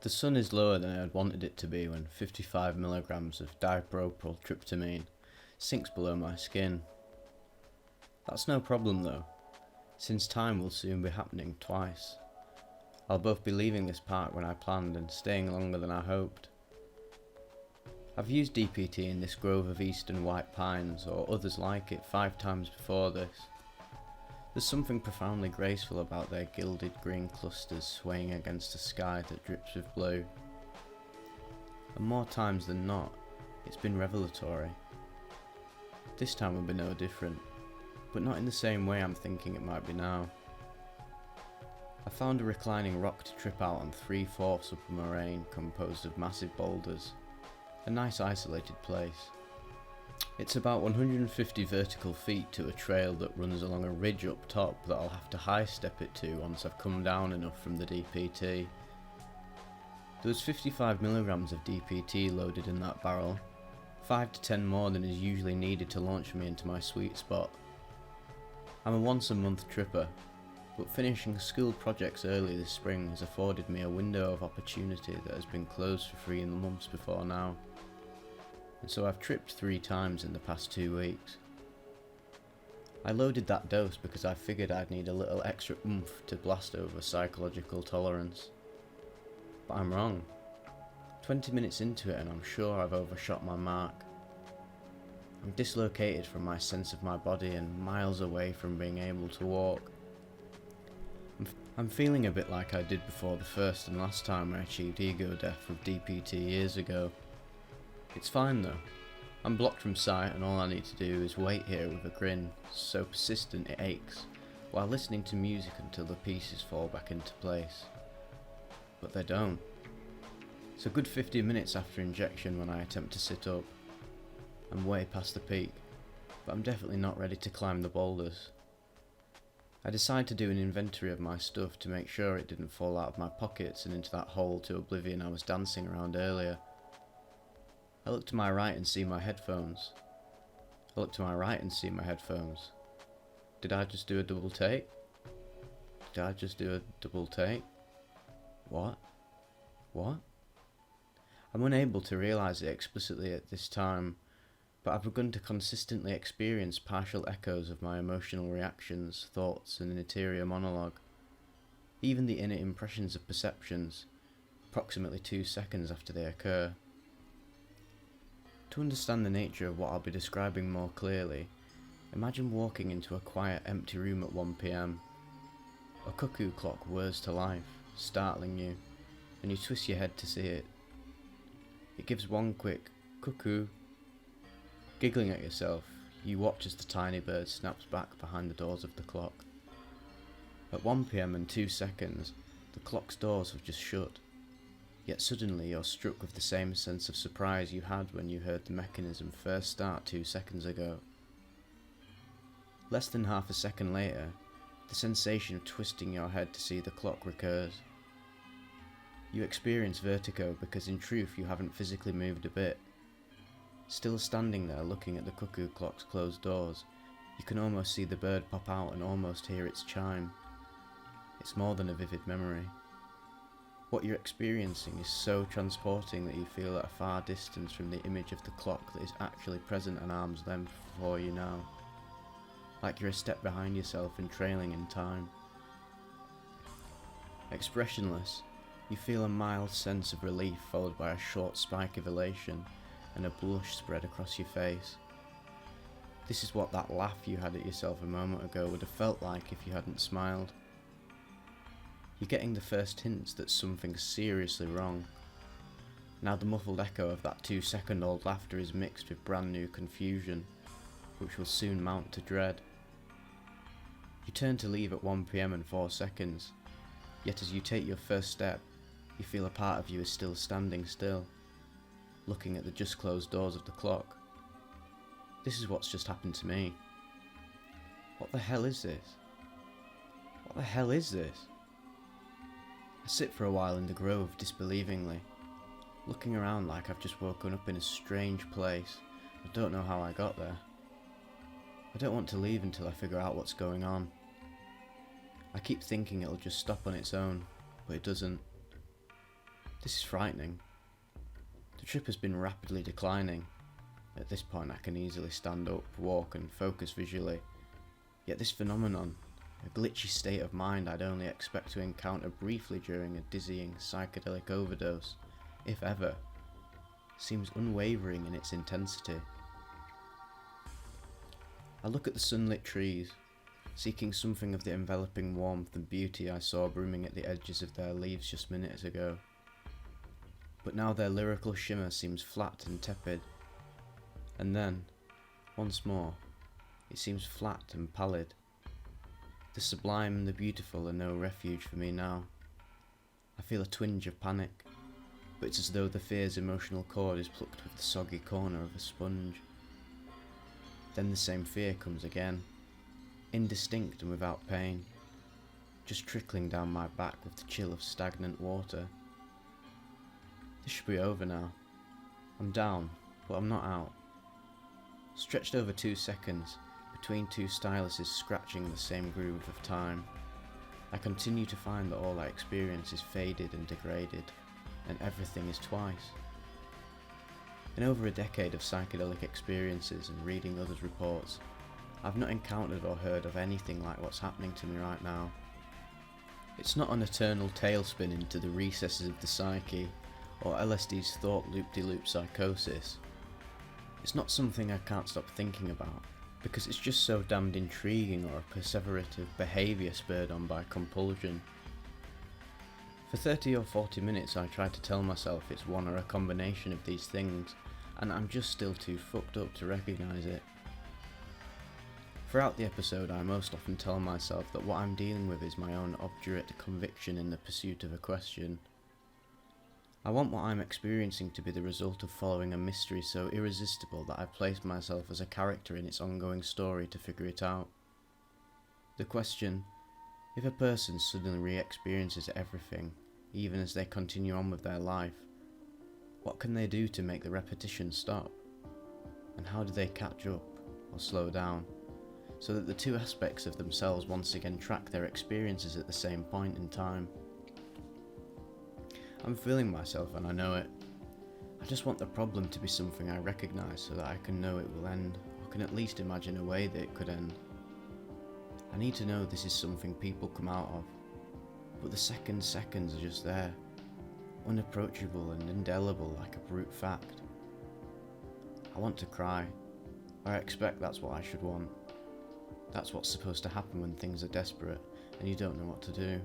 The sun is lower than I had wanted it to be when 55 milligrams of dipropyltryptamine sinks below my skin. That's no problem though, since time will soon be happening twice. I'll both be leaving this park when I planned and staying longer than I hoped. I've used DPT in this grove of eastern white pines or others like it 5 times before this. There's something profoundly graceful about their gilded green clusters swaying against a sky that drips with blue. And more times than not, it's been revelatory. This time will be no different, but not in the same way I'm thinking it might be now. I found a reclining rock to trip out on 3/4 up a moraine composed of massive boulders. A nice isolated place. It's about 150 vertical feet to a trail that runs along a ridge up top that I'll have to high step it to once I've come down enough from the DPT. There was 55 milligrams of DPT loaded in that barrel, 5 to 10 more than is usually needed to launch me into my sweet spot. I'm a once a month tripper, but finishing school projects early this spring has afforded me a window of opportunity that has been closed for 3 months before now. And so I've tripped 3 times in the past 2 weeks. I loaded that dose because I figured I'd need a little extra oomph to blast over psychological tolerance. But I'm wrong. 20 minutes into it and I'm sure I've overshot my mark. I'm dislocated from my sense of my body and miles away from being able to walk. I'm feeling a bit like I did before the first and last time I achieved ego death with DPT years ago. It's fine though. I'm blocked from sight and all I need to do is wait here with a grin so persistent it aches, while listening to music until the pieces fall back into place. But they don't. It's a good 50 minutes after injection when I attempt to sit up. I'm way past the peak, but I'm definitely not ready to climb the boulders. I decide to do an inventory of my stuff to make sure it didn't fall out of my pockets and into that hole to oblivion I was dancing around earlier. I look to my right and see my headphones. I look to my right and see my headphones. Did I just do a double take? Did I just do a double take? What? What? I'm unable to realise it explicitly at this time, but I've begun to consistently experience partial echoes of my emotional reactions, thoughts and interior monologue. Even the inner impressions of perceptions, approximately 2 seconds after they occur. To understand the nature of what I'll be describing more clearly, imagine walking into a quiet, empty room at 1 PM. A cuckoo clock whirs to life, startling you, and you twist your head to see it. It gives one quick cuckoo. Giggling at yourself, you watch as the tiny bird snaps back behind the doors of the clock. At 1 PM and 2 seconds, the clock's doors have just shut. Yet suddenly you're struck with the same sense of surprise you had when you heard the mechanism first start 2 seconds ago. Less than half a second later, the sensation of twisting your head to see the clock recurs. You experience vertigo because in truth you haven't physically moved a bit. Still standing there looking at the cuckoo clock's closed doors, you can almost see the bird pop out and almost hear its chime. It's more than a vivid memory. What you're experiencing is so transporting that you feel at a far distance from the image of the clock that is actually present an arm's length before you now. Like you're a step behind yourself and trailing in time. Expressionless, you feel a mild sense of relief followed by a short spike of elation and a blush spread across your face. This is what that laugh you had at yourself a moment ago would have felt like if you hadn't smiled. You're getting the first hints that something's seriously wrong. Now the muffled echo of that 2-second-old laughter is mixed with brand new confusion, which will soon mount to dread. You turn to leave at 1 PM and 4 seconds, yet as you take your first step, you feel a part of you is still standing still, looking at the just closed doors of the clock. This is what's just happened to me. What the hell is this? What the hell is this? I sit for a while in the grove disbelievingly, looking around like I've just woken up in a strange place. I don't know how I got there. I don't want to leave until I figure out what's going on. I keep thinking it'll just stop on its own, but it doesn't. This is frightening. The trip has been rapidly declining. At this point I can easily stand up, walk and focus visually. Yet this phenomenon, a glitchy state of mind I'd only expect to encounter briefly during a dizzying psychedelic overdose, if ever, seems unwavering in its intensity. I look at the sunlit trees, seeking something of the enveloping warmth and beauty I saw brimming at the edges of their leaves just minutes ago. But now their lyrical shimmer seems flat and tepid. And then, once more, it seems flat and pallid. The sublime and the beautiful are no refuge for me now. I feel a twinge of panic, but it's as though the fear's emotional cord is plucked with the soggy corner of a sponge. Then the same fear comes again, indistinct and without pain, just trickling down my back with the chill of stagnant water. This should be over now. I'm down, but I'm not out. Stretched over 2 seconds, between two styluses scratching the same groove of time, I continue to find that all I experience is faded and degraded, and everything is twice. In over a decade of psychedelic experiences and reading others' reports, I've not encountered or heard of anything like what's happening to me right now. It's not an eternal tailspin into the recesses of the psyche, or LSD's thought loop-de-loop psychosis. It's not something I can't stop thinking about, because it's just so damned intriguing or a perseverative behaviour spurred on by compulsion. For 30 or 40 minutes I try to tell myself it's one or a combination of these things, and I'm just still too fucked up to recognise it. Throughout the episode I most often tell myself that what I'm dealing with is my own obdurate conviction in the pursuit of a question. I want what I'm experiencing to be the result of following a mystery so irresistible that I've placed myself as a character in its ongoing story to figure it out. The question, if a person suddenly re-experiences everything, even as they continue on with their life, what can they do to make the repetition stop? And how do they catch up, or slow down, so that the two aspects of themselves once again track their experiences at the same point in time? I'm feeling myself and I know it. I just want the problem to be something I recognise so that I can know it will end, or can at least imagine a way that it could end. I need to know this is something people come out of, but the seconds are just there, unapproachable and indelible like a brute fact. I want to cry, or I expect that's what I should want. That's what's supposed to happen when things are desperate and you don't know what to do.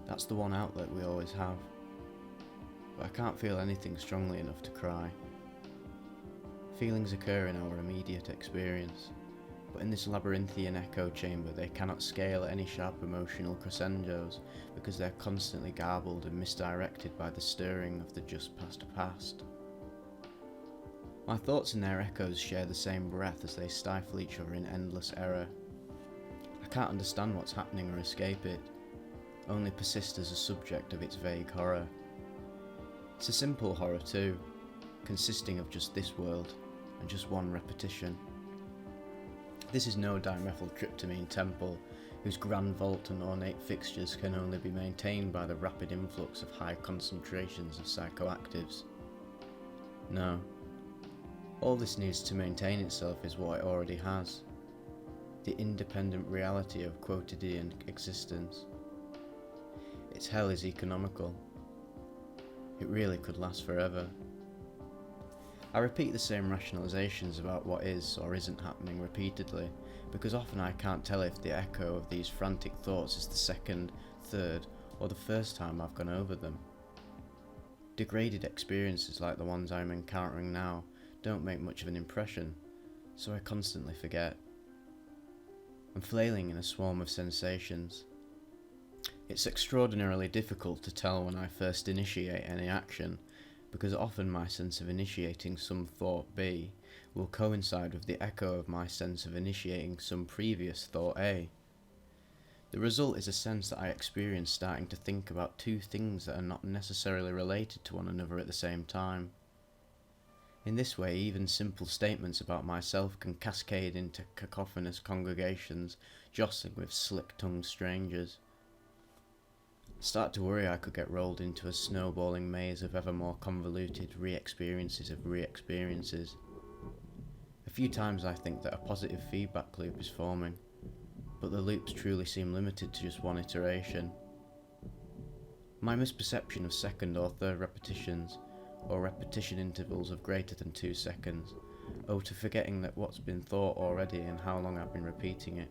That's the one outlet we always have, but I can't feel anything strongly enough to cry. Feelings occur in our immediate experience, but in this labyrinthian echo chamber they cannot scale at any sharp emotional crescendos because they're constantly garbled and misdirected by the stirring of the just past. My thoughts and their echoes share the same breath as they stifle each other in endless error. I can't understand what's happening or escape it, only persist as a subject of its vague horror. It's a simple horror too, consisting of just this world and just one repetition. This is no dimethyltryptamine temple whose grand vault and ornate fixtures can only be maintained by the rapid influx of high concentrations of psychoactives. No. All this needs to maintain itself is what it already has. The independent reality of quotidian existence. Its hell is economical. It really could last forever. I repeat the same rationalizations about what is or isn't happening repeatedly, because often I can't tell if the echo of these frantic thoughts is the second, third, or the first time I've gone over them. Degraded experiences like the ones I'm encountering now don't make much of an impression, so I constantly forget. I'm flailing in a swarm of sensations. It's extraordinarily difficult to tell when I first initiate any action, because often my sense of initiating some thought B will coincide with the echo of my sense of initiating some previous thought A. The result is a sense that I experience starting to think about two things that are not necessarily related to one another at the same time. In this way, even simple statements about myself can cascade into cacophonous congregations, jostling with slick-tongued strangers. I started to worry I could get rolled into a snowballing maze of ever more convoluted re-experiences of re-experiences. A few times I think that a positive feedback loop is forming, but the loops truly seem limited to just one iteration. My misperception of second or third repetitions, or repetition intervals of greater than 2 seconds, owed to forgetting that what's been thought already and how long I've been repeating it,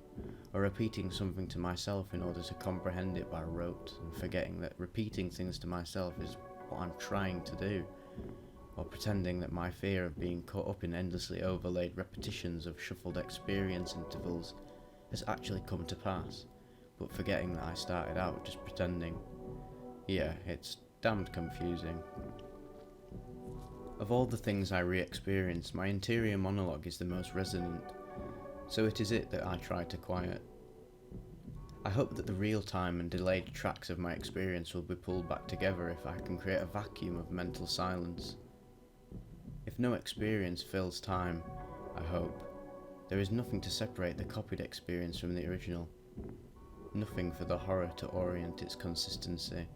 or repeating something to myself in order to comprehend it by rote, and forgetting that repeating things to myself is what I'm trying to do, or pretending that my fear of being caught up in endlessly overlaid repetitions of shuffled experience intervals has actually come to pass, but forgetting that I started out just pretending. Yeah, it's damned confusing. Of all the things I re-experience, my interior monologue is the most resonant, so it is it that I try to quiet. I hope that the real-time and delayed tracks of my experience will be pulled back together if I can create a vacuum of mental silence. If no experience fills time, I hope, there is nothing to separate the copied experience from the original. Nothing for the horror to orient its consistency.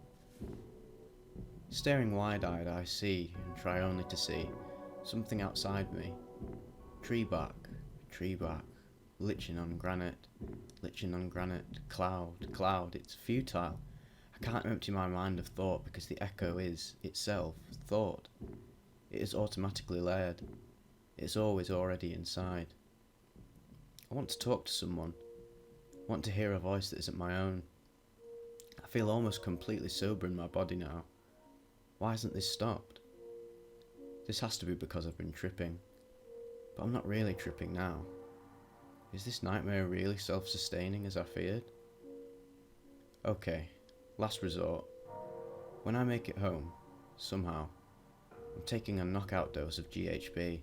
Staring wide-eyed, I see, and try only to see, something outside me. Tree bark, lichen on granite, cloud, it's futile. I can't empty my mind of thought because the echo is, itself, thought. It is automatically layered. It is always already inside. I want to talk to someone. I want to hear a voice that isn't my own. I feel almost completely sober in my body now. Why hasn't this stopped? This has to be because I've been tripping. But I'm not really tripping now. Is this nightmare really self-sustaining as I feared? Okay, last resort. When I make it home, somehow, I'm taking a knockout dose of GHB.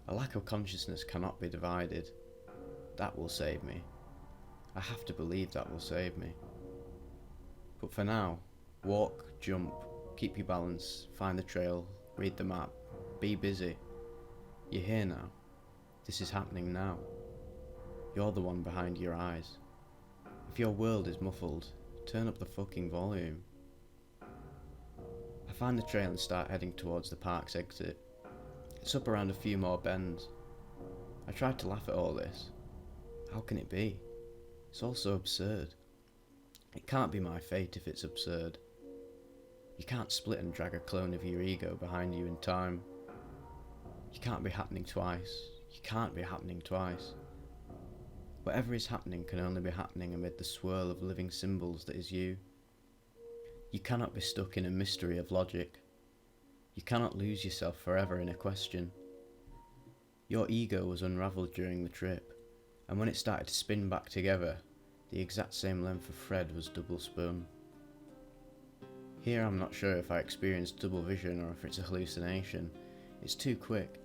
A lack of consciousness cannot be divided. That will save me. I have to believe that will save me. But for now, walk, jump, keep your balance, find the trail, read the map, be busy. You're here now. This is happening now. You're the one behind your eyes. If your world is muffled, turn up the fucking volume. I find the trail and start heading towards the park's exit. It's up around a few more bends. I tried to laugh at all this. How can it be? It's all so absurd. It can't be my fate if it's absurd. You can't split and drag a clone of your ego behind you in time. You can't be happening twice. You can't be happening twice. Whatever is happening can only be happening amid the swirl of living symbols that is you. You cannot be stuck in a mystery of logic. You cannot lose yourself forever in a question. Your ego was unravelled during the trip, and when it started to spin back together, the exact same length of thread was double spun. Here I'm not sure if I experienced double vision or if it's a hallucination. It's too quick,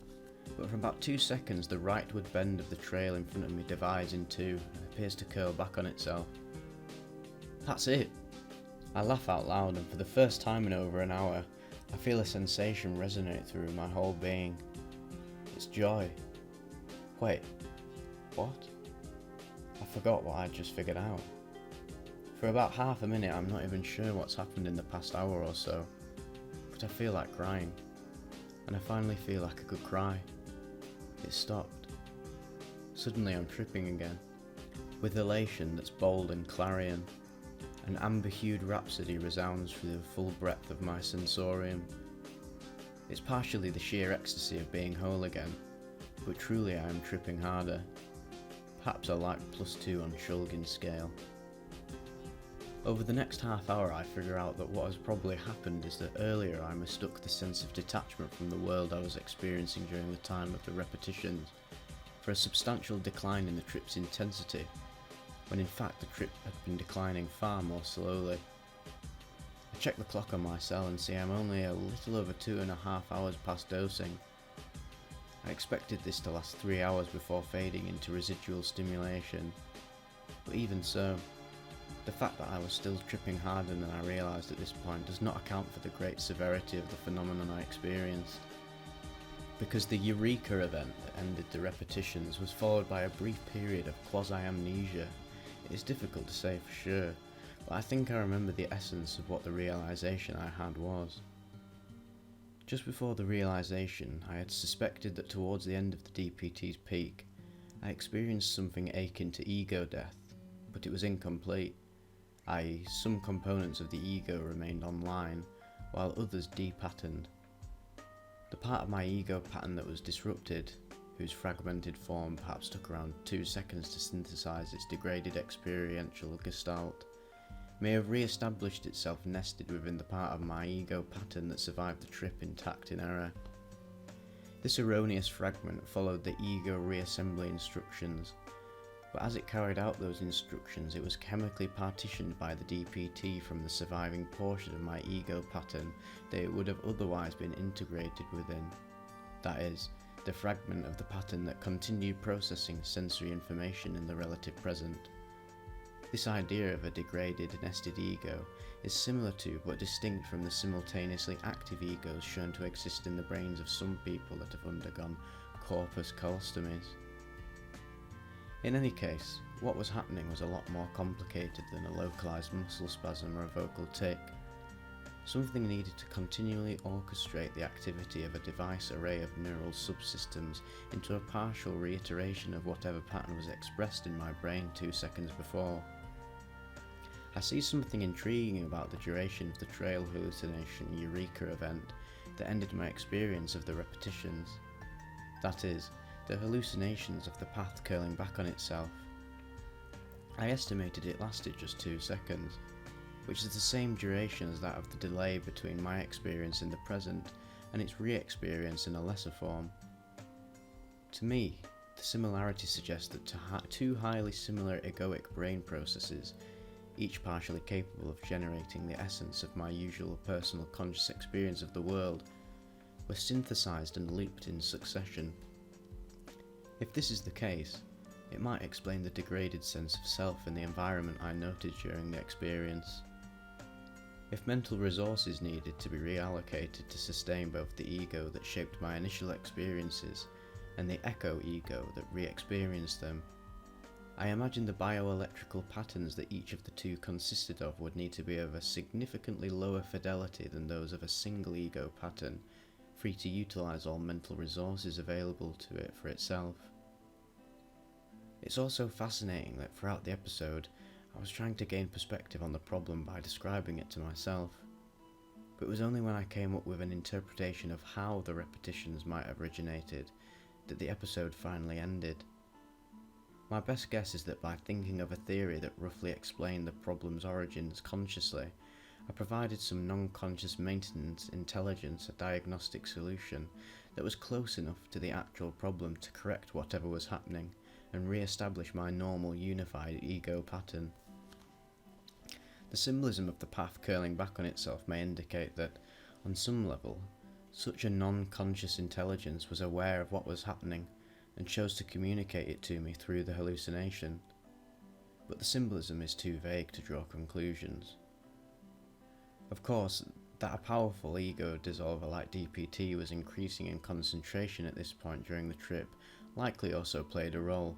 but for about 2 seconds the rightward bend of the trail in front of me divides in two and appears to curl back on itself. That's it! I laugh out loud, and for the first time in over an hour, I feel a sensation resonate through my whole being. It's joy. Wait, what? I forgot what I'd just figured out. For about half a minute I'm not even sure what's happened in the past hour or so, but I feel like crying, and I finally feel like I could cry. It stopped. Suddenly I'm tripping again, with elation that's bold and clarion. An amber-hued rhapsody resounds through the full breadth of my sensorium. It's partially the sheer ecstasy of being whole again, but truly I am tripping harder. Perhaps a light +2 on Shulgin's scale. Over the next half hour I figure out that what has probably happened is that earlier I mistook the sense of detachment from the world I was experiencing during the time of the repetitions for a substantial decline in the trip's intensity, when in fact the trip had been declining far more slowly. I check the clock on my cell and see I'm only a little over 2.5 hours past dosing. I expected this to last 3 hours before fading into residual stimulation, but even so, the fact that I was still tripping harder than I realised at this point does not account for the great severity of the phenomenon I experienced. Because the Eureka event that ended the repetitions was followed by a brief period of quasi-amnesia, it is difficult to say for sure, but I think I remember the essence of what the realisation I had was. Just before the realisation, I had suspected that towards the end of the DPT's peak, I experienced something akin to ego death, but it was incomplete, i.e. some components of the ego remained online, while others depatterned. The part of my ego pattern that was disrupted, whose fragmented form perhaps took around 2 seconds to synthesise its degraded experiential gestalt, may have re-established itself nested within the part of my ego pattern that survived the trip intact in error. This erroneous fragment followed the ego reassembly instructions, but as it carried out those instructions it was chemically partitioned by the DPT from the surviving portion of my ego pattern that it would have otherwise been integrated within. That is, the fragment of the pattern that continued processing sensory information in the relative present. This idea of a degraded, nested ego is similar to but distinct from the simultaneously active egos shown to exist in the brains of some people that have undergone corpus callostomies. In any case, what was happening was a lot more complicated than a localised muscle spasm or a vocal tic. Something needed to continually orchestrate the activity of a device array of neural subsystems into a partial reiteration of whatever pattern was expressed in my brain 2 seconds before. I see something intriguing about the duration of the trail hallucination eureka event that ended my experience of the repetitions. That is, the hallucinations of the path curling back on itself. I estimated it lasted just 2 seconds, which is the same duration as that of the delay between my experience in the present and its re-experience in a lesser form. To me, the similarity suggests that two highly similar egoic brain processes, each partially capable of generating the essence of my usual personal conscious experience of the world, were synthesized and looped in succession. If this is the case, it might explain the degraded sense of self in the environment I noted during the experience. If mental resources needed to be reallocated to sustain both the ego that shaped my initial experiences and the echo ego that re-experienced them, I imagine the bioelectrical patterns that each of the two consisted of would need to be of a significantly lower fidelity than those of a single ego pattern, free to utilise all mental resources available to it for itself. It's also fascinating that throughout the episode, I was trying to gain perspective on the problem by describing it to myself, but it was only when I came up with an interpretation of how the repetitions might have originated that the episode finally ended. My best guess is that by thinking of a theory that roughly explained the problem's origins consciously, I provided some non-conscious maintenance intelligence, a diagnostic solution that was close enough to the actual problem to correct whatever was happening and re-establish my normal unified ego pattern. The symbolism of the path curling back on itself may indicate that, on some level, such a non-conscious intelligence was aware of what was happening and chose to communicate it to me through the hallucination, but the symbolism is too vague to draw conclusions. Of course, that a powerful ego dissolver like DPT was increasing in concentration at this point during the trip likely also played a role,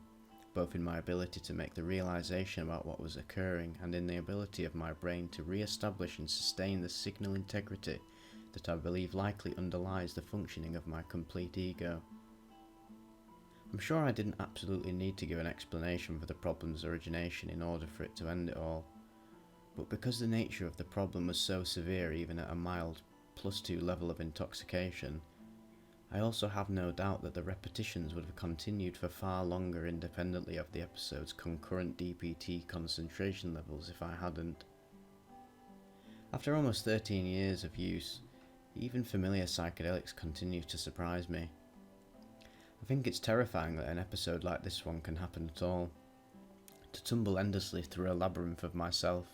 both in my ability to make the realization about what was occurring and in the ability of my brain to re-establish and sustain the signal integrity that I believe likely underlies the functioning of my complete ego. I'm sure I didn't absolutely need to give an explanation for the problem's origination in order for it to end it all, but because the nature of the problem was so severe even at a mild +2 level of intoxication, I also have no doubt that the repetitions would have continued for far longer independently of the episode's concurrent DPT concentration levels if I hadn't. After almost 13 years of use, even familiar psychedelics continue to surprise me. I think it's terrifying that an episode like this one can happen at all. To tumble endlessly through a labyrinth of myself,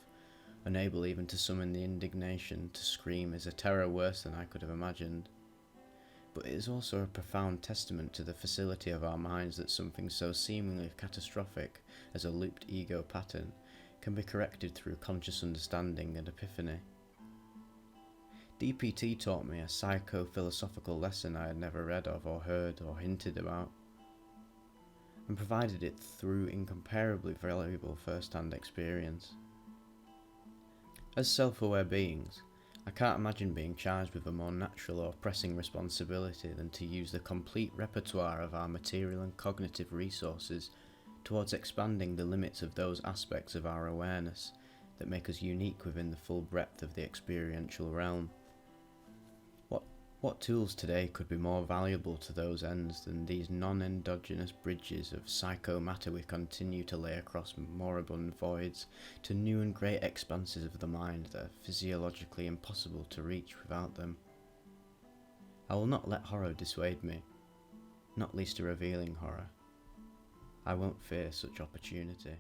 unable even to summon the indignation to scream, is a terror worse than I could have imagined. But it is also a profound testament to the facility of our minds that something so seemingly catastrophic as a looped ego pattern can be corrected through conscious understanding and epiphany. DPT taught me a psycho-philosophical lesson I had never read of or heard or hinted about, and provided it through incomparably valuable first-hand experience. As self-aware beings, I can't imagine being charged with a more natural or pressing responsibility than to use the complete repertoire of our material and cognitive resources towards expanding the limits of those aspects of our awareness that make us unique within the full breadth of the experiential realm. What tools today could be more valuable to those ends than these non-endogenous bridges of psychomatter we continue to lay across moribund voids to new and great expanses of the mind that are physiologically impossible to reach without them? I will not let horror dissuade me, not least a revealing horror. I won't fear such opportunity.